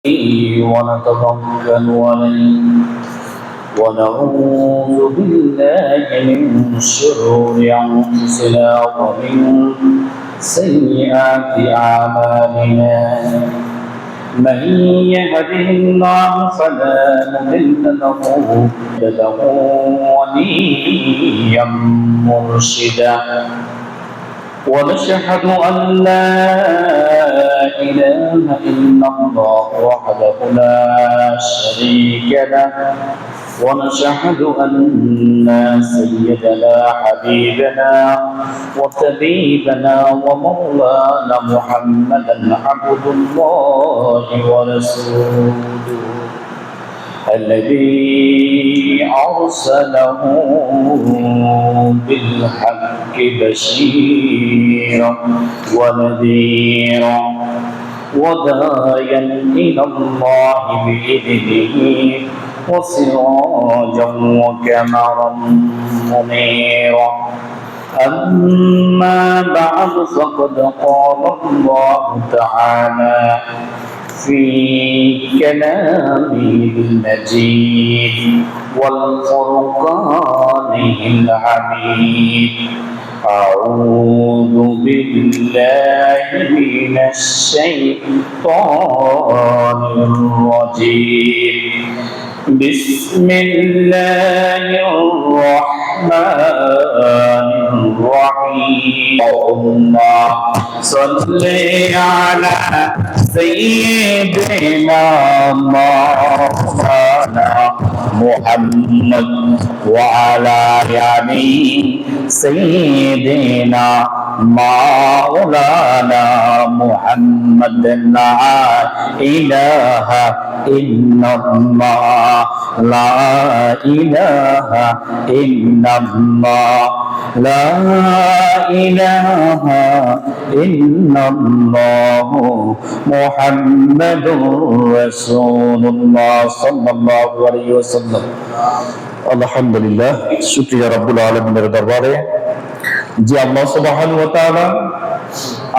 ونتوكل عليه ونعوذ بالله من شرور أنفسنا ومن سيئات أعمالنا من يهده الله فلا مضل له وليا مرشدا ونشهد أن لا إله إلا الله وحده لا شريك له ونشهد أن سيدنا حبيبنا وطبيبنا ومولانا محمدا عبد الله ورسوله الذي أرسله بالحق بشيرا ونذيرا وداعيا إلى الله بإذنه وسراجا وقمرا منيرا أما بعد فقد قال الله تعالى في كلامه المجيد والفرقانه الحميد أعوذ بالله من الشيطان الرجيم بسم الله الرحمن الرحيم اللهم صل على سيدنا مولانا محمد وعلى آل سيدنا مولانا محمد لا إله إلا الله لا إله إلا الله لا إله إلا الله محمد رسول الله صلى الله عليه وسلم আলহামদুলিল্লাহ শুকরিয়া রব্বুল আলামিনের দরবারে যে আল্লাহ সুবহানাহু ওয়া তাআলা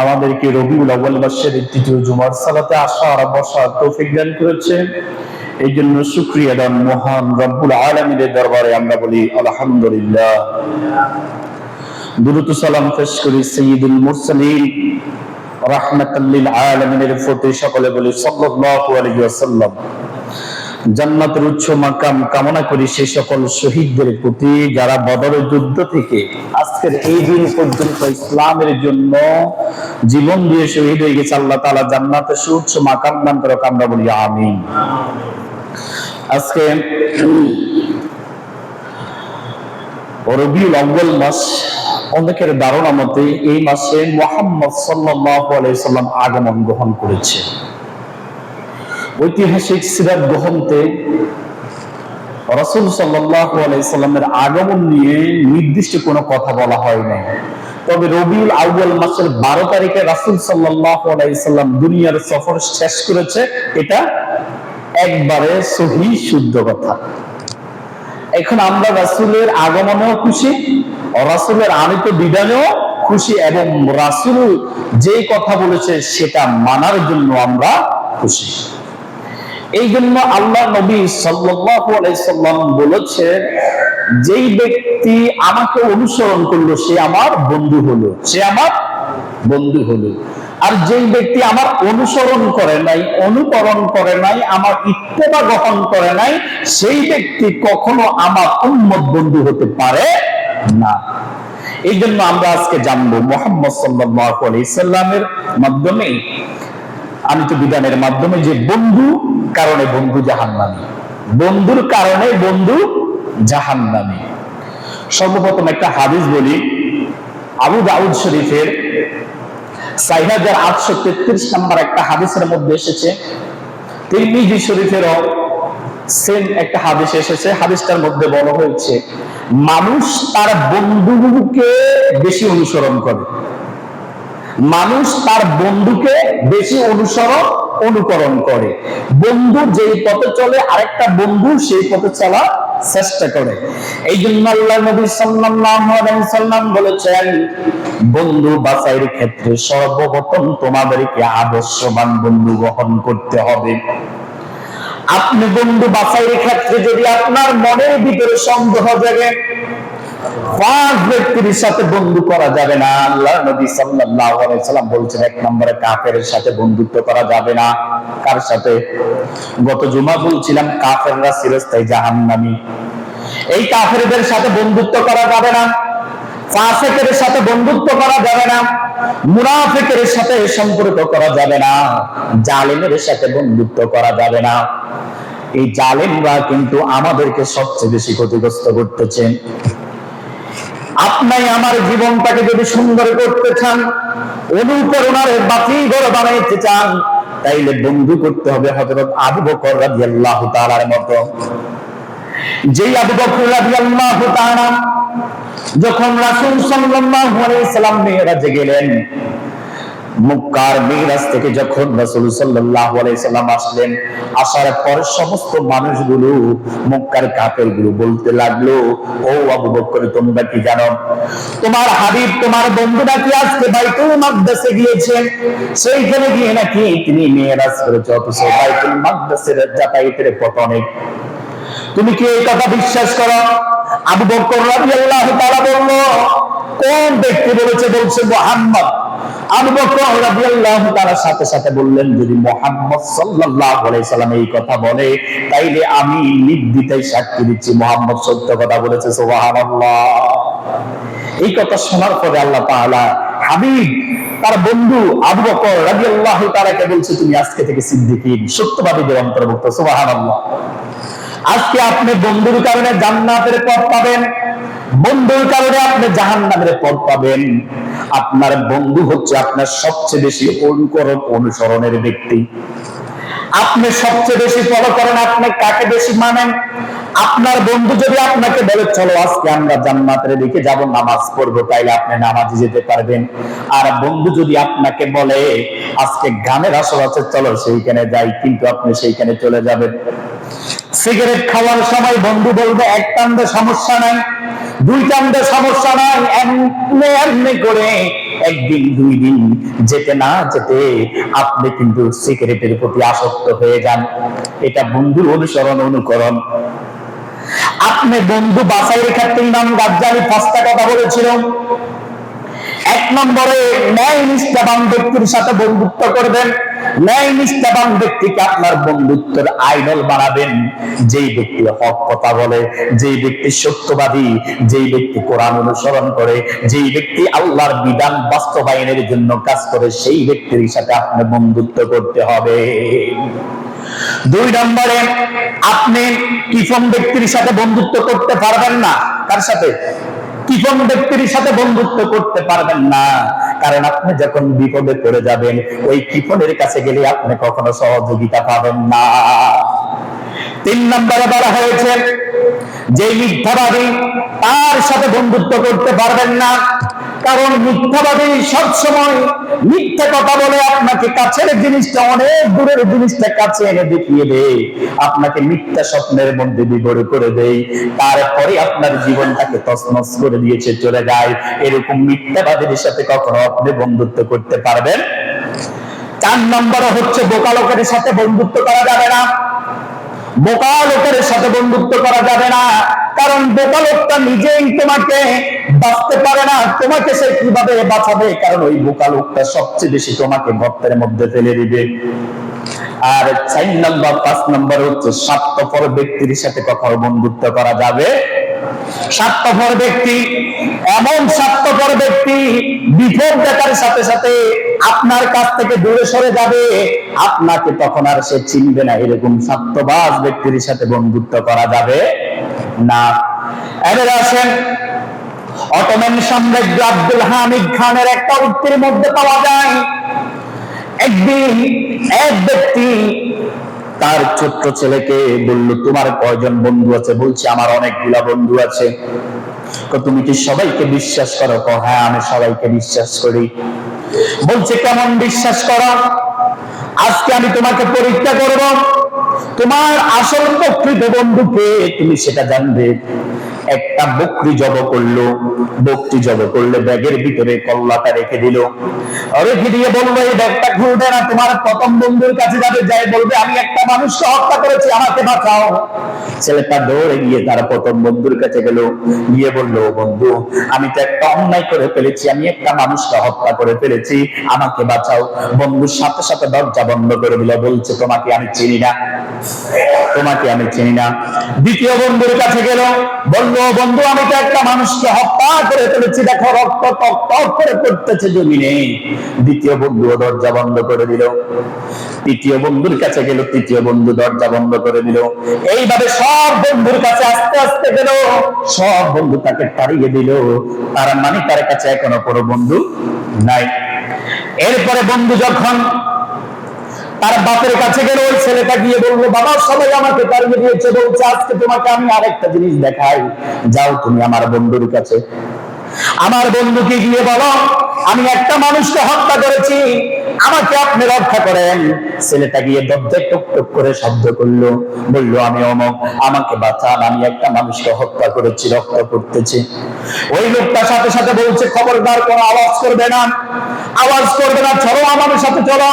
আমাদেরকে রবিউল আউয়াল মাসের তৃতীয় জুমার সালাতে আসা আর বসার তৌফিক দান করেছেন। এই জন্য শুকরিয়া দান মহান রব্বুল আলামিনের দরবারে আমরা বলি আলহামদুলিল্লাহ। দুরূদ ও সালাম পেশ করি সাইয়্যিদুল মুরসালিন রাহমাতাল লিল আলামিনের প্রতি, সকলে বলি সাল্লাল্লাহু আলাইহি ওয়াসাল্লাম। জান্নাতের উচ্চ মাকাম কামনা করি সেই সকল শহীদদের প্রতি যারা বদরের যুদ্ধ থেকে আজকের এই দিন পর্যন্ত ইসলামের জন্য জীবন দিয়ে শহীদ হয়ে গেছে। আল্লাহ তাআলা জান্নাতের সুউচ্চ মাকাম দান করুক, আমরা বলি আমিন। আজকে রবিউল আউয়াল মাস, অনেকের ধারণা মতে এই মাসে মুহাম্মদ সাল্লাল্লাহু আলাইহি সাল্লাম আগমন গ্রহণ করেছে। ঐতিহাসিক সিরাত গ্রন্থে রাসূল সাল্লাল্লাহু আলাইহি সাল্লামের আগমন নিয়ে নির্দিষ্ট কোনো কথা বলা হয় নাই। তবে রবিউল আউয়াল মাসের 12 তারিখে রাসূল সাল্লাল্লাহু আলাইহি সাল্লাম দুনিয়ার সফর শেষ করেছে, এটা একবারে সহিহ শুদ্ধ কথা। এখন আমরা রাসূলের আগমনেও খুশি, রাসূলের আনিত বিদানেও খুশি, এবং রাসূল যে কথা বলেছে সেটা মানার জন্য আমরা খুশি। এই জন্য আল্লাহ নবী সাল্লাল্লাহু আলাইহি সাল্লাম বলেছেন, যেই ব্যক্তি আমাকে অনুসরণ করলো সে আমার বন্ধু হলো, সে আমার বন্ধু হলো। আর যেই ব্যক্তি আমার অনুসরণ করে নাই, অনুকরণ করে নাই, আমার ইত্তেবা গ্রহণ করে নাই, সেই ব্যক্তি কখনো আমার উম্মত বন্ধু হতে পারে না। এই জন্য আমরা আজকে জানবো মুহাম্মদ সাল্লাল্লাহু আলাইহি সাল্লামের মাধ্যমে, আনিত বিধানের মাধ্যমে, যে বন্ধু কারণে বন্ধু জাহান্নামী, বন্ধুর কারণে বন্ধু জাহান্নামী। সর্বপ্রথম একটা হাদিস বলি, আবু দাউদ শরীফের 4833 নম্বর একটা হাদিসের মধ্যে এসেছে, তিরমিজি শরীফেরও সেম একটা হাদিস এসেছে। হাদিসটার মধ্যে বলা হয়েছে, মানুষ তার বন্ধুকে বেশি অনুসরণ করে, মানুষ তার বন্ধুকে বেশি অনুকরণ করে। বন্ধু যেই পথে চলে আরেকটা বন্ধু সেই পথে চলা চেষ্টা করে। এই জন্য আল্লাহর নবী সাল্লাল্লাহু আলাইহি সাল্লাম বলেছেন, বন্ধু বাছাইয়ের ক্ষেত্রে সর্বপ্রথম তোমাদেরকে আদর্শবান বন্ধু গ্রহণ করতে হবে। আপনি বন্ধু বাছাইয়ের ক্ষেত্রে যদি আপনার মনের ভিতরে সন্দেহ জাগে, 5 ব্যক্তির সাথে বন্ধু করা যাবে না। আল্লাহ নবী সাল্লাল্লাহু আলাইহি সাল্লাম বলছেন, 1 নম্বরে কাফেরের সাথে বন্ধুত্ব করা যাবে না। কার সাথে? গত জুমা বলছিলাম কাফেররা চিরস্থায়ী জাহান্নামী। এই কাফেরদের সাথে বন্ধুত্ব করা যাবে না, ফাসিকের সাথে বন্ধুত্ব করা যাবে না, মুনাফিকের সাথে সম্পর্ক করা যাবে না, জালেমের সাথে বন্ধুত্ব করা যাবে না। এই জালেমরা কিন্তু আমাদেরকে সবচেয়ে বেশি ক্ষতিগ্রস্ত করতেছে। আপনি আমার জীবনটাকে যদি সুন্দর করতে চান, অনুপ্রেরণার বাতিঘর বানাইতে চান, তাইলে বন্ধু করতে হবে হযরত আবু বকর রাদিয়াল্লাহু তাআলার মতো। যেই আবু বকর রাদিয়াল্লাহু তাআলা যখন রাসূল সাল্লাল্লাহু আলাইহি সাল্লাম মিরাজে গেলেন, মক্কার মিরাজ থেকে যখন রাসূল সাল্লাল্লাহু আলাইহি সাল্লাম আসলেন, আসার পর সমস্ত মানুষগুলো, মক্কার কাফেরগুলো বলতে লাগলো, ও আবু বকর, তোমরা কি জানো তোমার হাবিব, তোমার বন্ধু নাকি আজকে বাইতুল মাকদাসে গিয়েছে, সেইখানে গিয়ে নাকি তিনি মিরাজ করেছে, অথচ বাইতুল মাকদাসের যাতায়াতের পথ অনেক। তুমি কি এই কথা বিশ্বাস করো? আবু বকর রাদিয়াল্লাহু তাআলা বলল, কোন ব্যক্তি বলেছে? বলছে মুহাম্মদ। আবু বকর রাদিয়াল্লাহু তাআলা সাথে সাথে বললেন, যদি মুহাম্মদ সাল্লাল্লাহু আলাইহি সাল্লাম এই কথা বলে, তাইলে আমি নির্দ্বিধায় সাক্ষী দিচ্ছি মুহাম্মদ সত্য কথা বলেছে। সুবহানাল্লাহ। এই কথা শোনার পরে আল্লাহ তাআলা হাবিব তার বন্ধু আবু বকর রাদিয়াল্লাহু তাআলাকে বলছে, তুমি আজকে থেকে সিদ্দিকীন, সত্যবাদীদের অন্তর্ভুক্ত। সুবহানাল্লাহ। আজকে আপনি বন্ধুর কারণে জান্নাতের পথ পাবেন, বন্ধুর কারণে আপনি জাহান্নামের পথ পাবেন। আপনার বন্ধু হচ্ছে আপনার সবচেয়ে বেশি অনুসরণের ব্যক্তি। আপনি সবচেয়ে বেশি ফলো করেন, আপনি কাকে বেশি মানেন? আপনার বন্ধু যদি আপনাকে বলে, চলো আজকে আমরা জান্নাতের দিকে যাব, নামাজ পড়বো, তাইলে আপনি নামাজে যেতে পারবেন। আর বন্ধু যদি আপনাকে বলে, আজকে গানের আসর আছে, চলো সেইখানে যাই, কিন্তু আপনি সেইখানে চলে যাবেন। সিগারেট খাওয়ার সময় বন্ধু বলবে, এক টান্দে সমস্যা নাই, দুই টান্দে সমস্যা নাই, এমনি এমনি করে একদিন দুই দিন যেতে না যেতে আপনি কিন্তু সিগারেটের প্রতি আসক্ত হয়ে যান। এটা বন্ধুর অনুসরণ, অনুকরণ। আপনি বন্ধু বাছাইয়ের ক্ষেত্রে ইমাম গাজ্জালী 5টা কথা বলেছিল। 1 নম্বরে ন্যায় নিষ্ঠাবান ব্যক্তির সাথে বন্ধুত্ব করবেন। ন্যায় নিষ্ঠাবান ব্যক্তিকে আপনার বন্ধুত্বের আইডল বানাবেন। যেই ব্যক্তি হক কথা বলে, যেই ব্যক্তি সত্যবাদী, যেই ব্যক্তি কোরআন অনুসরণ করে, যেই ব্যক্তি আল্লাহর বিধান বাস্তবায়নের জন্য কাজ করে, সেই ব্যক্তির সাথে আপনি বন্ধুত্ব করতে হবে। 2 নম্বরে আপনি কিফম ব্যক্তির সাথে বন্ধুত্ব করতে পারবেন না। কার সাথে? কিফম ব্যক্তির সাথে বন্ধুত্ব করতে পারবেন না, কারণ আপনি যখন বিপদে পড়ে যাবেন, ওই কিফনের কাছে গেলে আপনি কখনো সহযোগিতা পাবেন না। 3 নম্বরে বলা হয়েছে, যে মিথ্যাবাদী, তার সাথে বন্ধুত্ব করতে পারবেন না, কারণ মিথ্যাবাদী সবসময় মিথ্যা কথা বলে আপনাকে কাছের জিনিসটা অনেক দূরের জিনিসটা কাছে এনে দেখিয়ে দেয়, আপনাকে মিথ্যা স্বপ্নের মধ্যে বিভোর করে দেয়, তারপরে আপনার জীবনটাকে তছনছ করে দিয়েছে চলে যায়। এরকম মিথ্যাবাদীর সাথে কখনো আপনি বন্ধুত্ব করতে পারবেন। 4 নম্বরে হচ্ছে, বোকা লোকের সাথে বন্ধুত্ব করা যাবে না। বোকা লোকের সাথে বন্ধুত্ব করা যাবে না, কারণ বোকা লোকটা নিজেই তোমাকে বাঁচতে পারে না, তোমাকে সে কিভাবে বাঁচাবে? কারণ ওই বোকা লোকটা সবচেয়ে বেশি তোমাকে গর্তের মধ্যে ফেলে দিবে। আর 4 নম্বর 5 নম্বর হচ্ছে, স্বার্থপর ব্যক্তির সাথে কখনো বন্ধুত্ব করা যাবে। স্বার্থপর ব্যক্তি এমন স্বার্থপর ব্যক্তি, বিপদ দেখার সাথে সাথে আপনার কাছ থেকে দূরে সরে যাবে, আপনাকে তখন আর সে চিনবে না। এরকম স্বার্থবাজ ব্যক্তির সাথে বন্ধুত্ব করা যাবে না। এবার আসেন, অটোমান সাম্রাজ্য আব্দুল হামিদ খানের একটা উক্তির মধ্যে পাওয়া যায়, একদিন এক ব্যক্তি তার ছোট্ট ছেলেকে বলল, তোমার কয়জন বন্ধু আছে? বলছে, আমার অনেকগুলা বন্ধু আছে। তুমি কি সবাইকে বিশ্বাস করো? হ্যাঁ, আমি সবাইকে বিশ্বাস করি। বলছে, কেমন বিশ্বাস করো? আজকে আমি তোমাকে পরীক্ষা করব, তোমার আসল প্রকৃত বন্ধুকে তুমি সেটা জানবে। একটা বকরি জব করলো। বকরি জব করলে ব্যাগের ভিতরে কল্লাটা রেখে দিল। রেখে দিয়ে বললো এই ব্যাগটা খুলবে না, তোমার প্রথম বন্ধুর কাছে যাবে, যাই বলবে আমি একটা মানুষকে হত্যা করেছি, আমাকে বাঁচাও। ছেলেটা দৌড়ে গিয়ে তার প্রথম বন্ধুর কাছে গেল, গিয়ে বললো বন্ধু আমি তো একটা অন্যায় করে ফেলেছি, আমি একটা মানুষকে হত্যা করে ফেলেছি, আমাকে বাঁচাও। বন্ধুর সাথে সাথে দরজা বন্ধ করে দিল, বলছে তোমাকে আমি চিনি না, তোমাকে আমি চিনি না। দ্বিতীয় বন্ধুর কাছে গেল, বললো বন্ধু আমি তো একটা মানুষকে হত্যা করে ফেলেছি, দেখো রক্ত টক টক করে পড়তেছে জমিনে। দ্বিতীয় বন্ধু দরজা বন্ধ করে দিল। তৃতীয় বন্ধুর কাছে গেল, তৃতীয় বন্ধু দরজা বন্ধ করে দিল। এইভাবে সব বন্ধুর কাছে আস্তে আস্তে গেল, সব বন্ধু তাকে তাড়িয়ে দিল। তার মানে তার কাছে এখনো কোনো বন্ধু নাই। এরপরে বন্ধু যখন তার বাপের কাছে গেল, ওই ছেলেটা গিয়ে বললো বাবা সবাই আমাকে তাড়িয়ে দিয়েছে, বলছে আজকে তোমাকে আমি আরেকটা জিনিস দেখাই, যাও তুমি আমার বন্ধুর কাছে। আমার বন্ধুকে গিয়ে বলো আমি একটা মানুষকে হত্যা করেছি, আমাকে আপনি রক্ষা করেন। ছেলেটা গিয়ে দরজায় টুক টুক করে শব্দ করলো, বললো আমি অমুক, আমাকে বাঁচান, আমি একটা মানুষকে হত্যা করেছি, রক্ষা করতেছি। ওই লোকটা সাথে সাথে বলছে খবরদার কোনো আওয়াজ করবে না, আওয়াজ করবে না, চলো আমার সাথে চলো।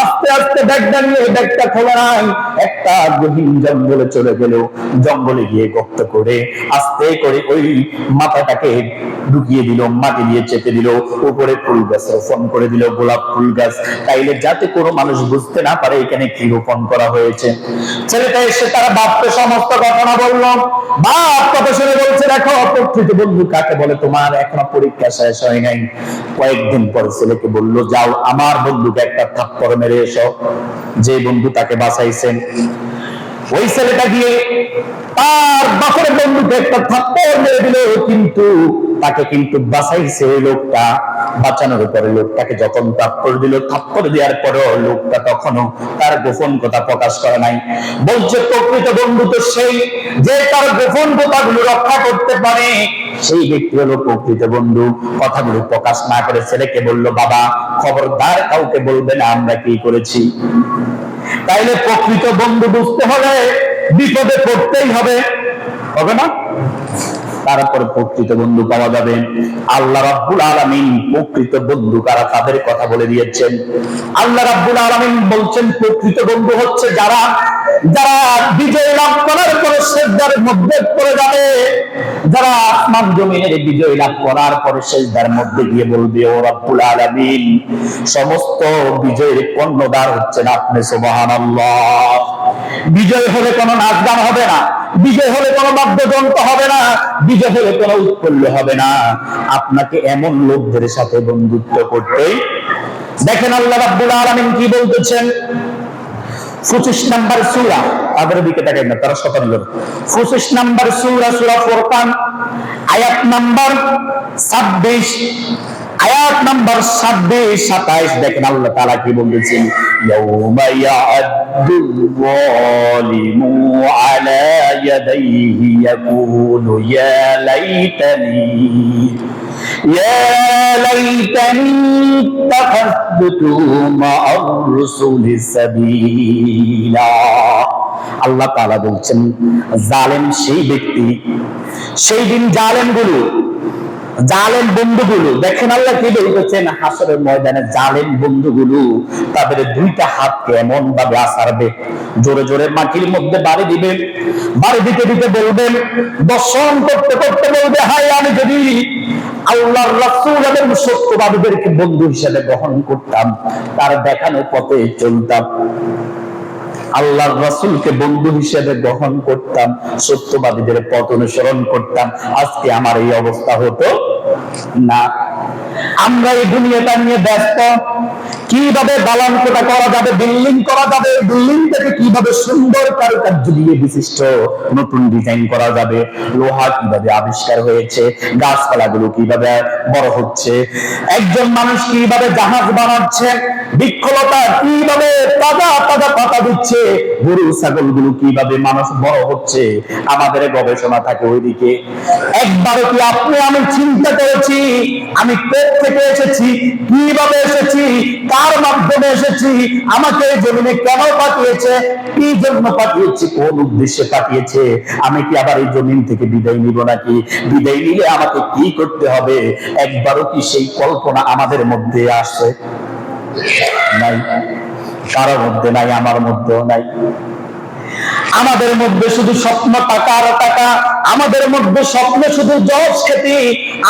আস্তে আস্তে ব্যাগটা নিয়ে, ব্যাগটা খোলা নাই, একটা গহীন জঙ্গলে চলে গেল। জঙ্গলে গিয়ে গর্ত করে আস্তে করে ওই মাথাটাকে ঢুকিয়ে দিল, মাটি দিয়ে চেপে দিল, উপরে ফুল গাছ রোপণ করে দিল, গোলাপ ফুল গাছ, তাইলে যাতে কোনো মানুষ বুঝতে না পারে এখানে কি রোপণ করা হয়েছে। ছেলেটা এসে তার বাপকে সমস্ত ঘটনা বলল। বাপ কথা শুনে বলছে দেখো প্রকৃত বন্ধু কাকে বলে, তোমার এখনো পরীক্ষা শেষ হয় নাই। কয়েকদিন পরে ছেলেকে বলল যাও আমার বন্ধুকে একটা থাপ্পড় মেরে এসো, যে বন্ধু তাকে বাঁচাইছেন। ওই ছেলেটা গিয়ে তার বাপের বন্ধুকে একটা থাপ্পড় মেরে দিল, কিন্তু তাকে কিন্তু বাঁচাইছে ওই লোকটা। বাঁচানোর পরে লোকটাকে যখন থাপ্পড় দিল, থাপ্পড় দেওয়ার পরেও লোকটা তখনও তার গোপন কথা প্রকাশ করে নাই। বলছে প্রকৃত বন্ধু তো সেই যে তার গোপন কথাগুলো রক্ষা করতে পারে, সেই ব্যক্তি হলো প্রকৃত বন্ধু। কথাগুলো প্রকাশ না করে ছেলেকে বলল বাবা খবরদার কাউকে বলবে না আমরা কি করেছি। তাইলে প্রকৃত বন্ধু বুঝতে হলে বিপদে পড়তেই হবে, হবে না? তারপর প্রকৃত বন্ধু পাওয়া যাবে। আল্লাহ রাব্বুল আলামিন প্রকৃত বন্ধু কারা তাদের কথা বলে দিয়েছেন। আল্লাহ রাব্বুল আলামিন বলছেন প্রকৃত বন্ধু হচ্ছে যারা যারা বিজয় লাভ করার পরে সিজদার মধ্যে পড়ে যাবে, যারা আসমান জমিনের বিজয় লাভ করার পরে সিজদার মধ্যে গিয়ে বলবে ও রাব্বুল আলামিন সমস্ত বিজয়ের কর্ণধার হচ্ছেন আপনি, সুবহানাল্লাহ। বিজয় হলে কোনো নাচ গান হবে না, বিজয় হলে কোনো বাদ্যযন্ত্র হবে না, বিজয় হলে কোনো উৎপল্ল হবে না, আপনাকে এমন লোকদের সাথে বন্ধুত্ব করতে। দেখেন আল্লাহ রাব্বুল আলামিন কি বলতেছেন 25 নম্বর সূরা, তাদের দিকে তাকাই না, তারা 57 25 নম্বর সূরা, সূরা ফুরকান আয়াত নম্বর 26, আয়াত নম্বর 26 27 দেখেন আল্লাহ তাআলা কি বলতেছেন ইয়াউমা ইয়া'আদ্দুল যালিমু আলা ইয়াদাইহি ইয়াকুলু ইয়া লাইতানি ইত্তাখাযতু মা'আর রাসূলি সাবিলা। আল্লাহ তাআলা বলছেন জালেম সেই ব্যক্তি, সেই দিন জালেম বন্ধুগুলো, দেখেন আল্লাহ কি বলতেছেন হাসরের ময়দানে জালেম বন্ধুগুলো তাদের দুইটা হাতকে এমন ভাবে আছাড়বে, জোরে জোরে মাটির মধ্যে বাড়ি দিবে, বাড়ি দিতে দিতে বলবেন, দর্শন করতে করতে বলবে হায় আমি যদি আল্লাহর রাসূল এবং সত্যবাদীদেরকে বন্ধু হিসেবে গ্রহণ করতাম, তার দেখানো পথে চলতাম, আল্লাহর রাসূলকে বন্ধু হিসেবে গ্রহণ করতাম, সত্যবাদীদের পথ অনুসরণ করতাম, আজকে আমার এই অবস্থা হতো না। আমরা এই দুনিয়াটা নিয়ে ব্যস্ত, কিভাবে দালান কোঠা করা যাবে, বিল্ডিং করা যাবে, বিল্ডিং থেকে কিভাবে সুন্দর কারুকার্য দিয়ে বিশিষ্ট নতুন ডিজাইন করা যাবে, লোহা কিভাবে আবিষ্কার হয়েছে, গাছপালাগুলো কিভাবে বড় হচ্ছে, একজন মানুষ কিভাবে জাহাজ বানাচ্ছে, বৃক্ষলতা কিভাবে তাজা তাজা পাতা দিচ্ছে, গরু ছাগলগুলো কিভাবে মানুষ বড় হচ্ছে, আমাদের গবেষণা থাকে ওইদিকে। একবারও কি আপনি আমি চিন্তা করেছি আমি কোথা থেকে এসেছি, কিভাবে এসেছি, কার মাধ্যমে এসেছি, আমাকে এই জমিনে কেন পাঠিয়েছে, কি জন্য পাঠিয়েছে, কোন উদ্দেশ্যে পাঠিয়েছে, আমি কি আবার এই জমিন থেকে বিদায় নিব নাকি, বিদায় নিলে আমাকে কি করতে হবে, একবারও কি সেই কল্পনা আমাদের মধ্যে আসে? নাই, কারো মধ্যে নাই, আমার মধ্যেও নাই। আমাদের মধ্যে শুধু স্বপ্ন টাকা আর টাকা, আমাদের মধ্যে স্বপ্ন শুধু জজ খ্যাতি।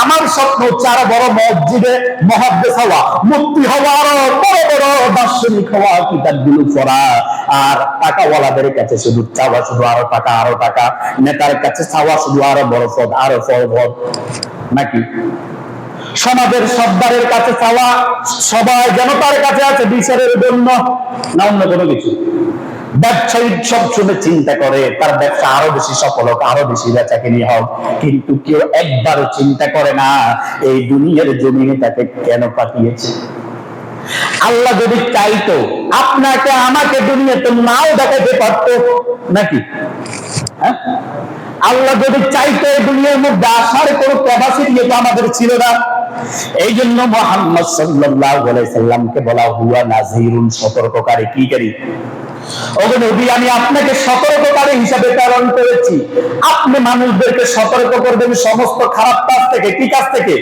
আমার স্বপ্ন হচ্ছে আরো বড় মসজিদে মুহাদ্দিস হওয়া, মুফতি হওয়া, আরো বড় বড় দার্শনিক হওয়া, কিতাবগুলো পড়া। আর টাকাওয়ালাদের কাছে শুধু চাওয়া শুধু আরো টাকা, আরো টাকা। নেতার কাছে চাওয়া শুধু আরো বড় পদ, আরো বড় পদ, নাকি? সমাজের সর্দারের কাছে চাওয়া সবাই যেন তার কাছে আছে বিচারের জন্য, না অন্য কোনো কিছু। ব্যবসায়ী সব শুনে চিন্তা করে তার ব্যবসা আরো বেশি সফল হোক, আরো বেশি বেচাকেনি হোক, কিন্তু কেউ একবারও চিন্তা করে না এই দুনিয়ার জমিনে তাকে কেন পাঠিয়েছে। আল্লাহ যদি চাইতো আপনাকে আমাকে দুনিয়াতে নাও দেখাতে পারতো, নাকি? হ্যাঁ, আল্লাহ যদি চাইতো এই দুনিয়ার মধ্যে আসার কোনো ক্যাপাসিটি তো আমাদের ছিল না। এই জন্য মুহাম্মদ সাল্লাল্লাহু আলাইহি সাল্লামকে বলা হুয়া নাযিরুন, সতর্ককারী। কি কারী? ওগো নবী, আমি আপনাকে সতর্ককারী হিসাবে প্রেরণ করেছি। আপনি মানুষদেরকে সতর্ক করবেন সমস্ত খারাপ কাজ থেকে। কি কাজ থেকে?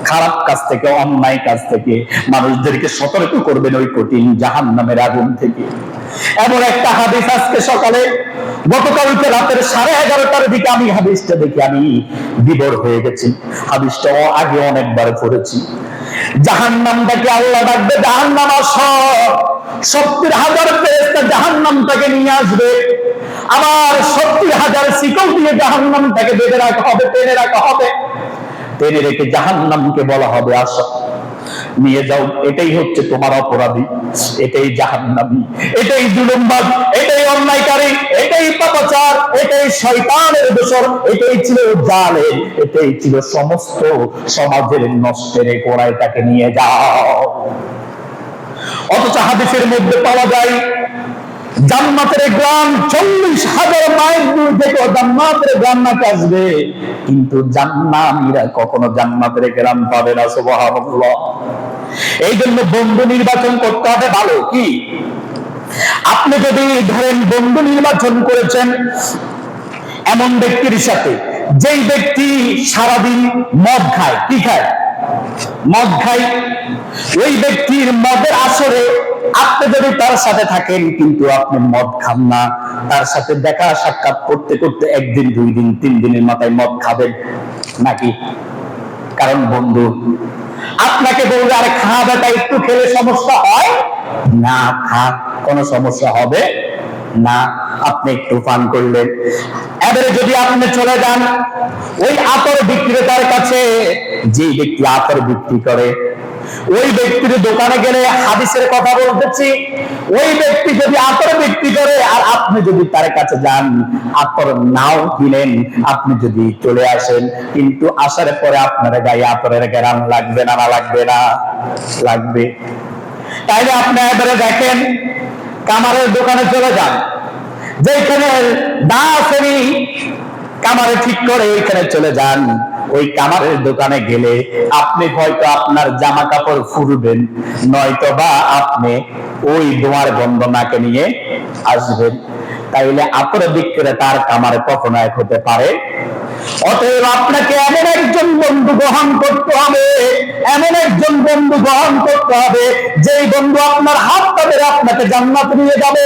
খারাপ কাজ থেকে, অন্যায় কাজ থেকে। মানুষদেরকে সতর্ক করবেন ওই কঠিন জাহান্নামের আগুন থেকে। এমন একটা হাদিস আজকে সকালে, গতকালকে রাতের 11:30টার দিকে আমি হাদিসটা দেখি আমি বিভোর হয়ে গেছি। হাদিসটা আগে অনেকবার পড়েছি। জাহান্নামটাকে আল্লাহ ডাকবে, জাহান্নাম আসো, 70,000 ফেরেশতা জাহান্নামটাকে নিয়ে আসবে। আবার 70,000 শিকল দিয়ে জাহান্নামটাকে বেঁধে রাখা হবে, টেনে রাখা হবে। টেনে রেখে জাহান্নামকে বলা হবে আসো, নিয়ে যাও। এটাই হচ্ছে তোমার অপরাধী, এটাই জাহান্নামী, এটাই জুলুমবাজ, এটাই অন্যায়কারী, এটাই পাপাচার, এটাই শয়তানের দোসর, এটাই ছিল জালেম, এটাই ছিল সমস্ত সমাজের নষ্টের গোড়ায়, তাকে নিয়ে যাও। অথচ হাদিসের মধ্যে পাওয়া যায় জান্নাতের গ্রাম 40,000 মাইল দূর থেকে জান্নাতের গ্রামে আসবে, কিন্তু জান্নাতীরা কখনো জান্নাতের গ্রাম পাবে না। সুবহানাল্লাহ। এই জন্য বন্ধু নির্বাচন করতে হবে ভালো। কি? আপনি যদি ধরেন বন্ধু নির্বাচন করেছেন এমন ব্যক্তির সাথে, যেই ব্যক্তি সারাদিন মদ খায়, কি খায়? মদ খায়। ওই ব্যক্তির মদের আসরে আপনি যদি তার সাথে থাকেন কিন্তু আপনি মদ খান না, তার সাথে দেখা সাক্ষাৎ করতে করতে একদিন, 2 দিন, 3 দিনের মাথায় মদ খাবেন, নাকি? কারণ বন্ধু আপনাকে বলবে আরে খা বেটা, একটু খেলে সমস্যা হয় না, খা, কোনো সমস্যা হবে না, আপনি একটু পান করলেন। এবারে যদি আপনি চলে যান ওই আতর বিক্রেতার কাছে, যে ব্যক্তি আতর বিক্রি করে, ওই ব্যক্তির দোকানে গেলে, হাদিসের কথা বলতেছি, ওই ব্যক্তি যদি আতর বিক্রি করে আর আপনি যদি তার কাছে যান, আতর নাও কিনেন, আপনি যদি চলে আসেন, কিন্তু আসার পরে আপনার গায়ে আতরের ঘ্রাণ লাগবে না? না লাগবে না? লাগবে। তাইলে আপনি এবারে দেখেন, কামারের দোকানে চলে যান, যেখানে দাসেরই কামারে ঠিক করে ওইখানে চলে যান। ওই কামারের দোকানে গেলে আপনি হয়তো আপনার জামা কাপড় ফুরবেন, নয়তো বা আপনি ওই ধোঁয়ার গন্ধ নাকে নিয়ে আসবেন। তাইলে আতর বিক্রেতার কামার কখনো এক হতে পারে? অতএব আপনাকে এমন একজন বন্ধু গ্রহণ করতে হবে, এমন একজন বন্ধু গ্রহণ করতে হবে, যেই বন্ধু আপনার হাত ধরে আপনাকে জান্নাতে নিয়ে যাবে,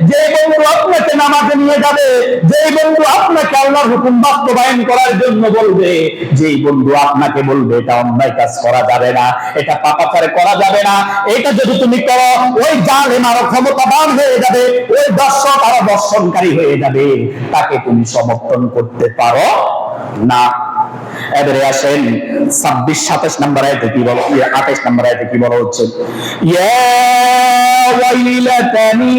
যেই বন্ধু আপনাকে নামাজে নিয়ে যাবে, যেই বন্ধু আপনাকে আল্লাহর হুকুম বাস্তবায়ন করার জন্য বলবে, যেই বন্ধু আপনাকে বলবে এটা অন্যায় কাজ করা যাবে না, এটা পাপাচার করা যাবে না, এটা যদি তুমি করো ওই জালেম আরো ক্ষমতাবান হয়ে যাবে, ওই দর্শক আরো দর্শনকারী হয়ে যাবে, তাকে তুমি সমর্থন করতে পারো না। এবারে আসেন 26-27 নম্বর আয়াতে কি বলো, 28 নম্বর আয়াতে কি বলা হচ্ছে, ইয়া ওয়াইলাতানি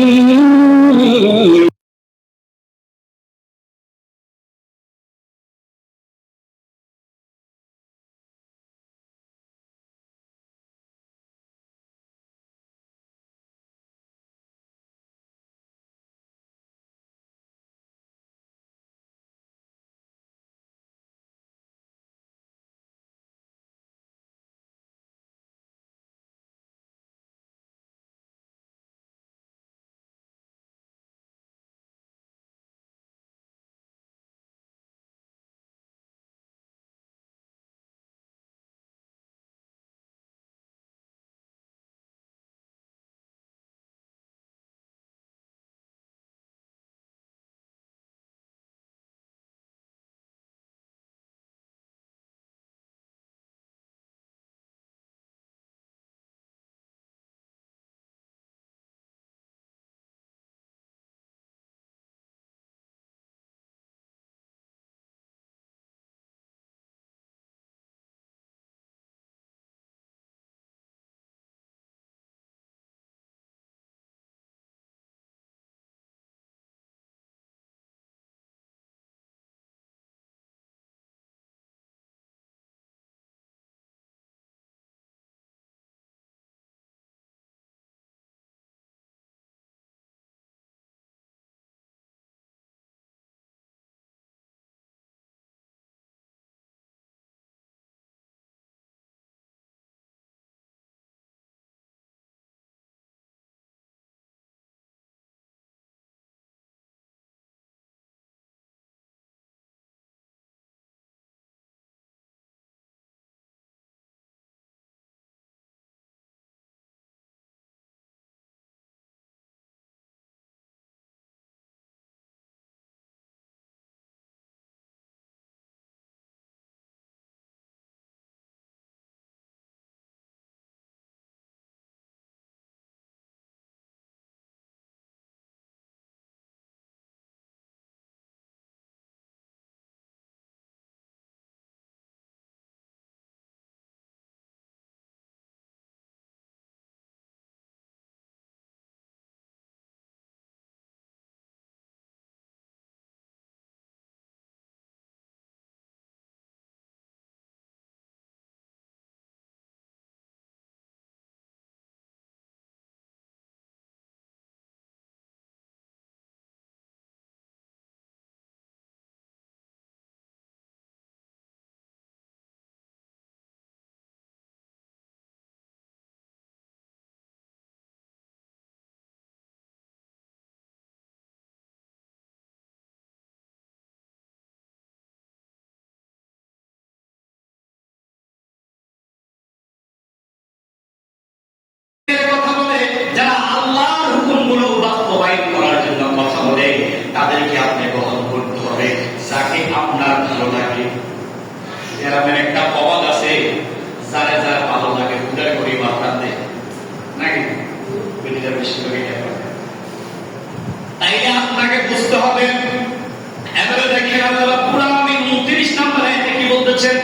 বলতেছেন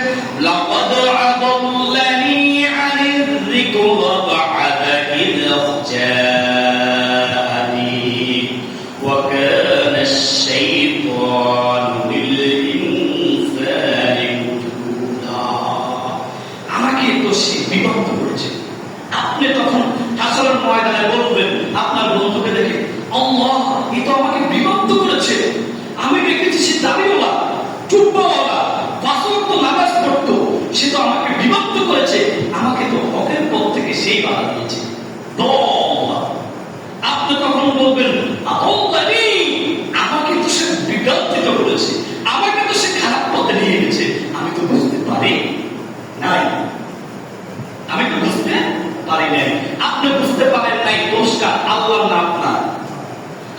লাকাদ আদাল্লানি আনিয যিকর বা'দা ইয জাআনি ওয়া কানা আশ-শাইতানু লিল ইনসানি কুফুরা। আমাকে তো সে বিভক্ত করেছে। আপনি তখন হাসরের ময়দানে বলবেন আপনার বন্ধুকে দেখে, আল্লাহ এ তো আমাকে বিভক্ত করেছে। আমি দেখেছি সে দাড়িওয়ালা, টুপওয়ালা, পাঁচ ওয়াক্ত নামাজ পড়তো, সে তো আমাকে বিভক্ত করেছে। আমাকে তো হকের পথ থেকে সেই বাধা দিয়েছে। আপনি তখন বলবেন আল্লাহনি, আমাকে তো সে বিভ্রান্তিত করেছে, আমাকে তো সে খারাপ পথে নিয়ে গেছে। আমি তো বুঝতে পারি নাই, আমি তো বুঝতে পারি নাই। আপনি বুঝতে পারেন নাই, দোষটা আল্লাহর না আপনার।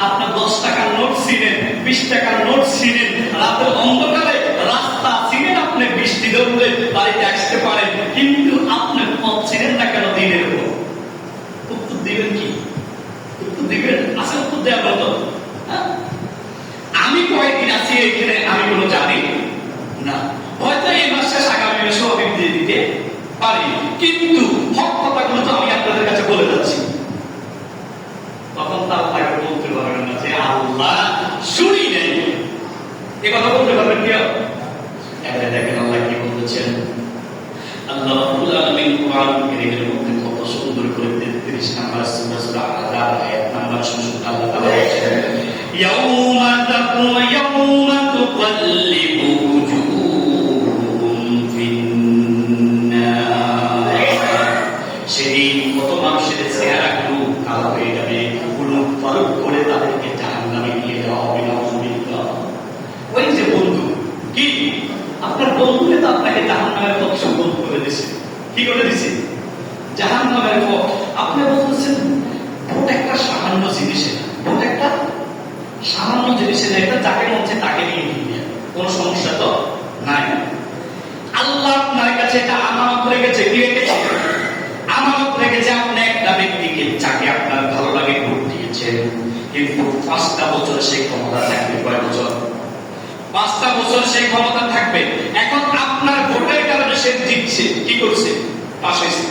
আপনার 10 টাকার নোট ছিলেন, 20 টাকার নোট ছিলেন, রাতের অন্ধকারে রাস্তা ছিলেন, আপনি বৃষ্টি ধরলে বাড়িতে আসতে পারেন, কিন্তু আপনি পথ ছিলেন না কেন দিনের উপর? উত্তর দিবেন কি? উত্তর দিবেন? আসলে উত্তর দেওয়ার মতো আমি কয়েকদিন আছি এখানে, আমি কোনো জানি না, হয়তো এই মাস শেষ আগামী মাসে আমি দিয়ে দিতে পারি, কিন্তু হক কথাগুলো তো আমি আপনাদের কাছে বলে যাচ্ছি। তখন তার তাকে বলতে পারবেন না যে আল্লাহ শুনি নেই, এ কথা বলতে পারবেন কেউ? এবারে দেখেন আল্লাহ কি বলতেছেন। আল্লাহ রাব্বুল আলামিন কোরআন কারীমের মধ্যে কত সুন্দর করে 33 নম্বর সূরা আল-আযব আয়াত নাম্বার 66 আল্লাহ তাআলা বলেছেন, ইয়াউমা তুকাল্লিবু উজুহুহুম ফিন-নার। সেদিন কত মানুষের চেহারাগুলো কালো হয়ে যাবে, উলট পালট করে তাদেরকে জাহান্নামে নিয়ে যাওয়া হবে। নাউযুবিল্লাহ। ওই যে বন্ধু, কি আপনার বন্ধুকে তো আপনাকে জাহান্নামের পথ সম্বন্ধ করে দিছে। কি করে দিছে? জাহান্নামের পথ। আপনি বলতেছেন ভোট একটা সামান্য জিনিস, ভোট একটা সামান্য জিনিস, এটা যাকে মনে তাকে নিয়ে দিবে, কোনো সমস্যা তো নাই। আল্লাহ আপনার কাছে এটা আমানত রেখেছে, কি রেখেছে? আমানত রেখেছে। আপনি একটা ব্যক্তিকে যাকে আপনার ভালো লাগে ভোট দিয়েছেন, কিন্তু 5টা বছর সেই ক্ষমতা থাকবে। কয় বছর? 5টা বছর সেই ক্ষমতা থাকবে। এখন আপনার ভোটের কারণে সে জিতছে, কি করছে? পাস হয়েছে।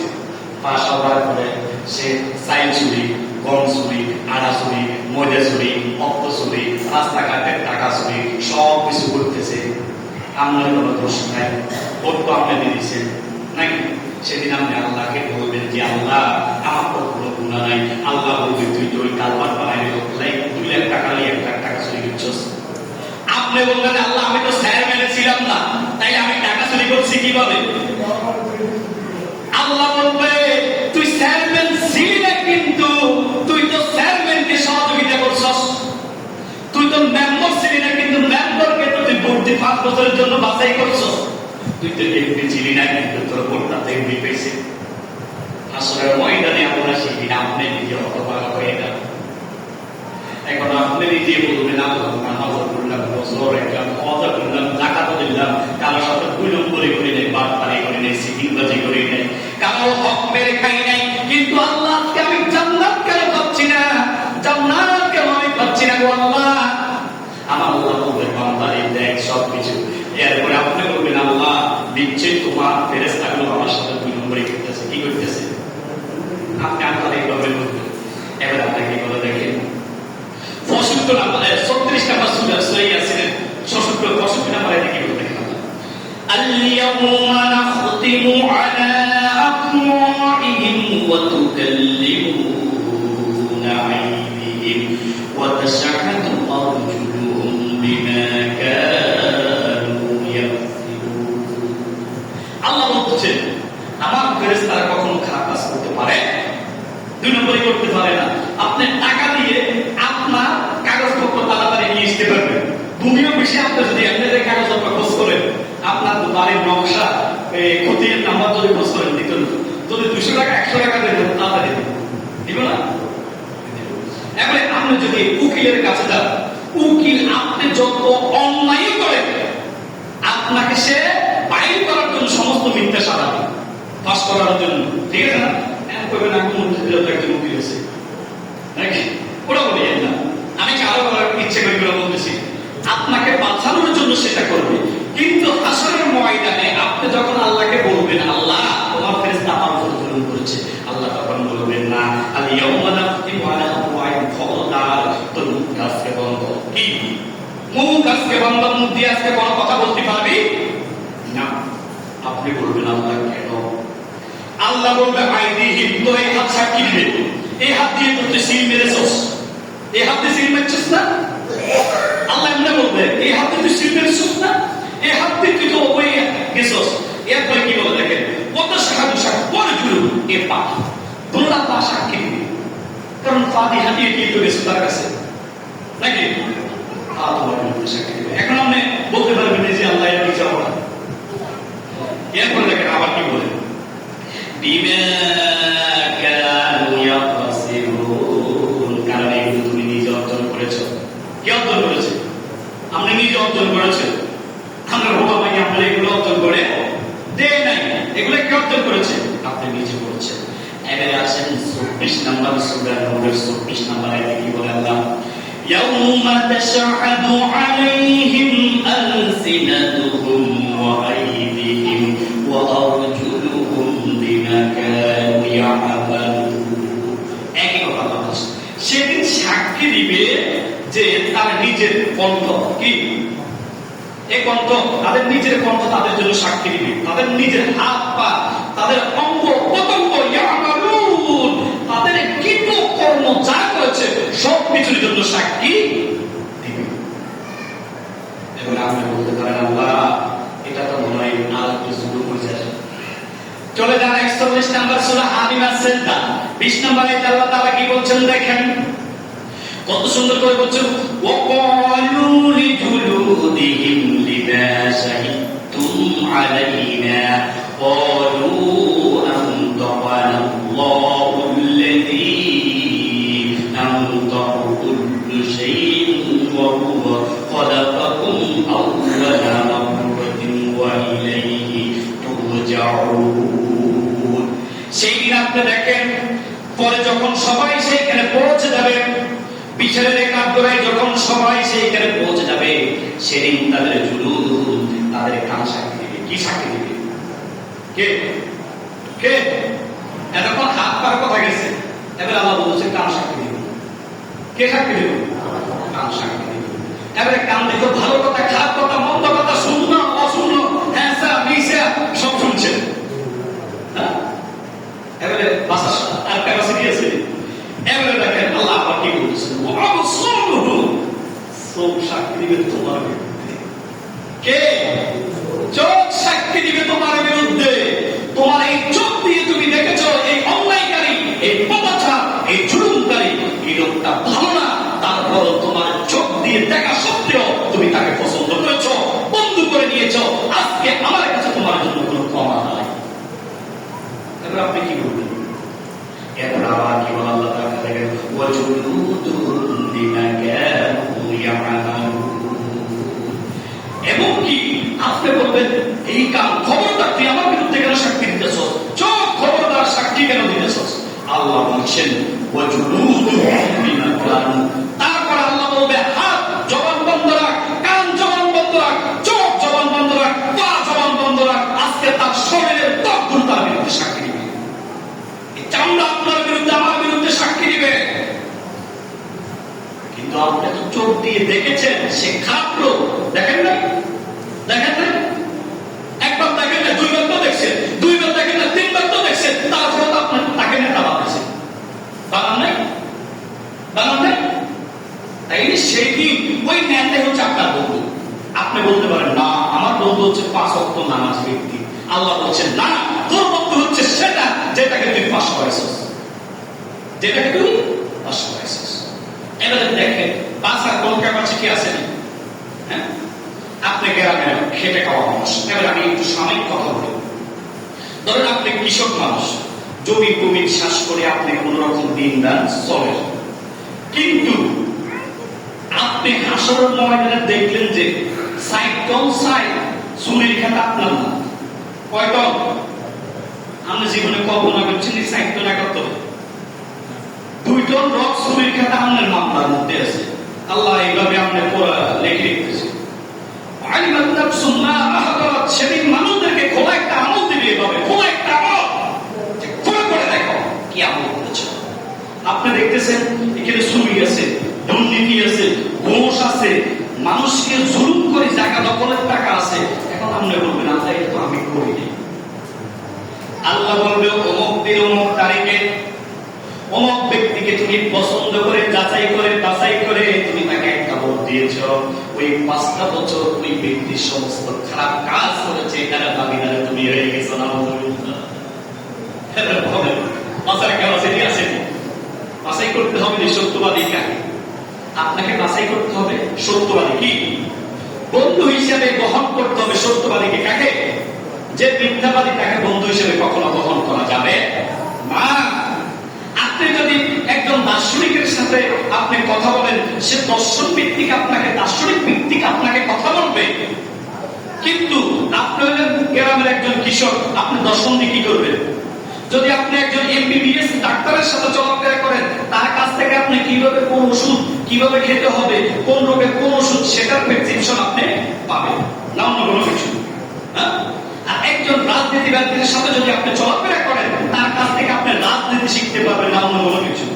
পাস হওয়ার পরে সে চাল চুরি, গম চুরি, আড়া চুরি, ময়দা চুরি, অর্থ চুরি, রাস্তাঘাটের টাকা চুরি, সব কিছু করতেছে। আপনার কোনো দোষ নাই, ভোট তো আপনি দিয়েছেন নাকি? সেদিন আপনি আল্লাহকে বলবেন যে আল্লাহ আমার তো কোনো গুনাহ নাই। আল্লাহ বলবে তুই তো ওই কালবার বানাই 2 লাখ টাকা 1 লাখ টাকা চুরি করছিস। আপনি বলবেন আল্লাহ আমি তো চেয়ারম্যানে ছিলাম না, তাই আমি টাকা চুরি করছি কিভাবে? আল্লাহ বলবে তুই চেয়ারম্যান ছিলি না, কিন্তু তুই তো চেয়ারম্যানকে সহযোগিতা করছস। তুই তো মেম্বার ছিলি না, কিন্তু মেম্বারকে তো তুই ভোটে 5 বছরের জন্য বাছাই করছস। তুই তো এমপি ছিলি না, কিন্তু তোর ভোটটা তো এমপি পেয়েছে। হাসরের ময়দানে আমরা সেদিন আপনি নিজে হতভাগা হয়ে যান। এখন আপনি নিজে বলবেন আল্লাহ নামাজ পড়লাম, রোজা রাখলাম, ওয়াদা করলাম, যাকাত দিলাম, কারোর সাথে 2 নম্বরি করে নেই, বাটপারি করে নেই, সিটিংবাজি করে নেই, কারোর হক মেরে খাই নাই, কিন্তু আল্লাহকে আমি জান্নাত কেন পাচ্ছি না? জান্নাত কেন আমি পাচ্ছি না গো আল্লাহ? আমার আল্লাহ বলবেন বান্দারে দেখ সব কিছু। এরপরে আপনি বলবেন আল্লাহ নিশ্চয়ই তোমার ফেরেশতাগুলো আমার সাথে 2 নম্বরি করতেছে। কি করতেছে? আপনি আল্লাহ এইভাবে বলবেন। এবার আপনাকে বলে দেখেন 65 নম্বর 36 নম্বর সূরা ইয়াসিনের 65 নম্বর আয়াতে কি বলতে দেখেন, আল-ইয়াউমা নাখতিমু আলা আফওয়াহিহিম ওয়া তুকাল্লিমুনা আইদিহিম ওয়া তাশহাদু আরজুলুহুম বিমা কানু ইয়াকসিবুন। আল্লাহ বলছেন আমার ফেরেশতারা কখনো খারাপ কাজ করতে পারে? 2 নম্বরই করতে পারে না। আপনি টাকা দিয়ে আপনার কাগজপত্র তাড়াতাড়ি নিয়ে আসতে পারবেন। দুনিয়া বেশি আপনি যদি আপনাদের কাগজপত্র খোঁজ করেন, আপনার বাড়ির নকশা খতিয়ান নাম্বার যদি খোঁজ করেন, দিত যদি 200 টাকা 100 টাকা দেন তাড়াতাড়ি দিব না? এবারে আপনি যদি উকিলের কাছে যান, উকিল আপনি যত অন্যায় করেন আপনাকে সে বাইর করার জন্য সমস্ত মিথ্যা সাজাবে, ফাঁস করার জন্য। ঠিক আছে না? করবেন না কোন একজন উকিল আছে নাকি? ওরা বলি না, আমি কারো করার ইচ্ছে করে বলতেছি, আপনাকে বাঁচানোর জন্য সেটা করবে, কিন্তু হাসরের ময়দানে কি মুখ আজকে বাংলার মুখ দিয়ে আজকে কোনো কথা বলতে পারবি না। আপনি বলবেন আল্লাহ কেন? আল্লাহ বলবে আইদিহিম, তো এই হাত সাক্ষী দিবে, এই হাত দিয়ে তুই সিল মেরেছস, এই হাত দিয়ে সিল মেরেছস না? আল্লাহ এমনি বলবে এই হাত দিয়ে তুই সিল মেরেছস না, এই হাত দিয়ে তুই তো ওই গেছস। এরপরে কি বলে দেখেন, কত সাহায্য সাক্ষী পরে জুড়ু এ পা তোমরা পা সাক্ষী দিবে, কারণ পা দিয়ে হাতিয়ে কি করে গেছে তার কাছে নাকি? পা তোমার বিরুদ্ধে সাক্ষী দিবে। এখন আপনি বলতে পারবেন যে আল্লাহ এর বিচার করা। এরপরে দেখেন আবার কি বলে, বিমা কানু ইয়াকসিবুন, কারণ এগুলো তুমি নিজে অর্জন করেছো। কি অর্জন করেছে? আপনি নিজে অর্জন করেছেন। আপনার বাবা ভাই আপনার এগুলো অর্জন করে দেয় নাই, এগুলো কি অর্জন করেছে? আপনি নিজে করেছেন। এবারে আসেন 24 নম্বর সূরা নূরের 24 নম্বর আয়াতে কি বলে আল্লাহ, ইয়াউমা তাশহাদু আলাইহিম আলসিনাতুহুম ওয়া আইদিহিম ওয়া আরজুলুহুম বিমা কানু ইয়ামালুন। একই কথা বলছে, সেদিন সাক্ষী দিবে যে তার নিজের কণ্ঠ, কি এই কণ্ঠ, তাদের নিজের কণ্ঠ তাদের জন্য সাক্ষী দিবে, তাদের নিজের হাত পা, তাদের অঙ্গ প্রত্যঙ্গ, ইয়ামালুন, তাদের কৃত কর্ম যা করেছে সব কিছুর জন্য সাক্ষী দিবে। এবং আপনি বলতে পারেন আল্লাহ এটা তো মনে হয় আর একটু জুলুম হয়ে যায়। চলে যান 41 নম্বর সূরা হামিমার সেজদা 20 নম্বর আয়াতে আল্লাহ তাআলা কি বলছেন দেখেন, কত সুন্দর করে বলছেন, ওয়াকালু লিজুলুদিহিম লিমা শাহিদতুম আলাইনা ক্বালু আনতাকানাল্লাহুল্লাযী আনতাকা কুল্লু শাইইন ওয়া হুয়া খালাকাকুম আউওয়ালা মাররাতিন ওয়া ইলাইহি তুরজাউন। সেই দিন আপনি দেখেন, পরে যখন সবাই সেইখানে পৌঁছে যাবে, বিচারের কাঠগড়ায় যখন সবাই সেইখানে পৌঁছে যাবে, সেদিন তাদের জুলুদ, তাদের কান সাক্ষী দিবে। কি সাক্ষী দিবে? কে কে? এতক্ষণ হাত পার কথা গেছে, এবার আল্লাহ বলছে কান সাক্ষী দিবে। কে সাক্ষী দিবে? কান সাক্ষী দিবে। এবারে কান দেখো, ভালো কথা, খারাপ কথা, মন্দ কথা, শুনলো অশুনলো, হ্যাঁ স্যার মিসা সব শুনছে। এবারে বাসা আর কাছে গিয়েছে। এবারে দেখেন আল্লাহ আবার কি বলছেন, চোখ সাক্ষী দিবে তোমার বিরুদ্ধে। কে? চোখ সাক্ষী দিবে তোমার বিরুদ্ধে। তোমার এই চোখ দিয়ে তুমি দেখেছো এই অন্যায়কারী, এই পাপাচার, এই জুলুমকারী, এই লোকটা ভালো না, তারপর তোমার চোখ দিয়ে দেখা সত্ত্বেও তুমি তাকে পছন্দ করেছো, বন্ধু করে নিয়েছো। আজকে আমার কাছে তোমার জন্য কোনো ক্ষমা নাই। এবার আপনি কি বলবেন? এরপর আবার কি বলে আল্লাহ তাআলা দেখেন, ওয়াজুলুদুহুম বিমা কানু ইয়ামালুন। এবং কি আপনি বলবেন এই কান, খবরদার তুই আমার বিরুদ্ধে কেন সাক্ষী দিতেছস? চোখ খবরদার সাক্ষী কেন দিতেছস? আল্লাহ বলছেন ওয়াজুলুদুহুম বিমা কানু। তারপর আল্লাহ বলবে হাত জবান বন্ধ রাখ, কান জবান বন্ধ রাখ, চোখ জবান বন্ধ রাখ, পা জবান বন্ধ রাখ। আজকে তার শরীরের ত্বকগুলো তার বিরুদ্ধে সাক্ষী দিবে, চামড়া আপনার বিরুদ্ধে আমার বিরুদ্ধে সাক্ষী দিবে। কিন্তু আপনি তো চোখ দিয়ে দেখেছেন সে খারাপ লোক, দেখেন না? দেখেন না? একবার দেখেন না, দুইবার তো দেখছেন, দুইবার দেখেন না, তিনবার তো দেখছেন, তারপরে তো আপনার তাকে নেতা বানাইছেন। বানান নাই? বানান নাই? তাই সেই দিন ওই নেতাই হচ্ছে আপনার বন্ধু। আপনি বলতে পারেন না, আমার বন্ধু হচ্ছে 5 ওয়াক্ত নামাজ ব্যক্তি। আল্লাহ বলছেন না, তোর বন্ধু হচ্ছে সেটা যেটাকে তুই পাশ করেছিস, যেটাকে তুই পাশ করেছিস। এবারে দেখেন বাসার কোন ক্যাপাসিটি আছে? হ্যাঁ, আপনি গ্রামে খেটে খাওয়া মানুষ। এবার আমি একটু সাময়িক কথা বলি। ধরেন আপনি কৃষক মানুষ, জমি জমি চাষ করে আপনি কোন রকম দিন দান চলে, কিন্তু আপনি হাসরের ময়দানে দেখলেন যে 60 টন চুরির খাতা আপনার না। কয় টন? আপনি জীবনে কল্পনা করছেন 60 টন করতে হবে। 2 টন রক চুরির খাতা আপনার মামলার মধ্যে আছে। আল্লাহ এইভাবে আপনি লেখে রেখেছে। সেদিন মানুষদেরকে খোলা একটা আমল দিবে, এভাবে খোলা একটা আমল, খোলা করে দেখো কি আমল করেছ। আপনি দেখতেছেন এখানে চুরি আছে, দুর্নীতি আছে, ঘুষ আছে, মানুষকে জুলুম করে জায়গা দখলের টাকা আছে, এখন আপনি বলবেন আল্লাহ এটা তো আমি করিনি। আল্লাহ বলবে অমুক দিন অমুক তারিখে অমুক ব্যক্তিকে তুমি পছন্দ করে যাচাই করে বাছাই করে তুমি তাকে একটা ভোট দিয়েছ, ওই 5টা বছর ওই ব্যক্তির সমস্ত খারাপ কাজ করেছে এটার দাবিদারে তুমি হয়ে গেছো। না বাছাই করতে হবে যে সত্যবাদী কাকে, আপনাকে বাছাই করতে হবে সত্যবাদী কি, বন্ধু হিসেবে গ্রহণ করতে হবে সত্যবাদীকে কাকে, যে মিথ্যাবাদী তাকে বন্ধু হিসেবে কখনো গ্রহণ করা যাবে না। আপনি যদি একজন দার্শনিকের সাথে আপনি কথা বলেন, সে দর্শন ভিত্তিক আপনাকে দার্শনিক ভিত্তিক আপনাকে কথা বলবে, কিন্তু আপনি হলেন গ্রামের একজন কৃষক, আপনি দর্শন দিয়ে কি করবেন? যদি আপনি একজন এমবিবিএস ডাক্তারের সাথে চলাফেরা করেন, তার কাছ থেকে আপনি কিভাবে কোন ওষুধ কিভাবে খেতে হবে, কোন রোগের কোন ওষুধ, সেটার প্রেসক্রিপশন আপনি পাবেন না, অন্য কোনো কিছু। আর একজন রাজনীতিবিদের সাথে যদি আপনি চলাফেরা করেন, তার কাছ থেকে আপনি রাজনীতি শিখতে পারবেন না, অন্য কোনো কিছু।